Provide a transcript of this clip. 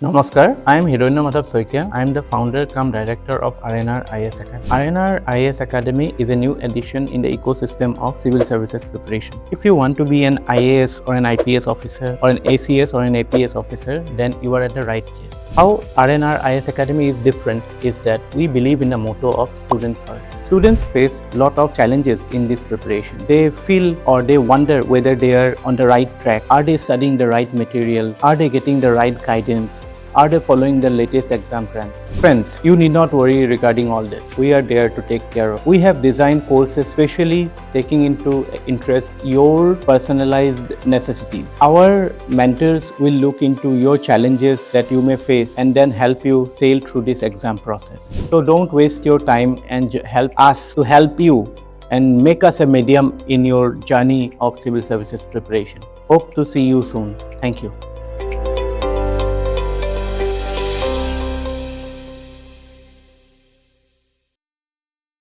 Namaskar, I am Hironya Madhav Soikia. I am the founder cum director of R&R IAS Academy. R&R IAS Academy is a new addition in the ecosystem of civil services preparation. If you want to be an IAS or an IPS officer or an ACS or an APS officer, then you are at the right place. How R&R IAS Academy is different is that we believe in the motto of student first. Students face a lot of challenges in this preparation. They feel or they wonder whether they are on the right track. Are they studying the right material? Are they getting the right guidance? Are they following the latest exam trends? Friends, you need not worry regarding all this. We are there to take care of. We have designed courses specially taking into interest your personalized necessities. Our mentors will look into your challenges that you may face and then help you sail through this exam process. So don't waste your time and help us to help you and make us a medium in your journey of civil services preparation. Hope to see you soon. Thank you.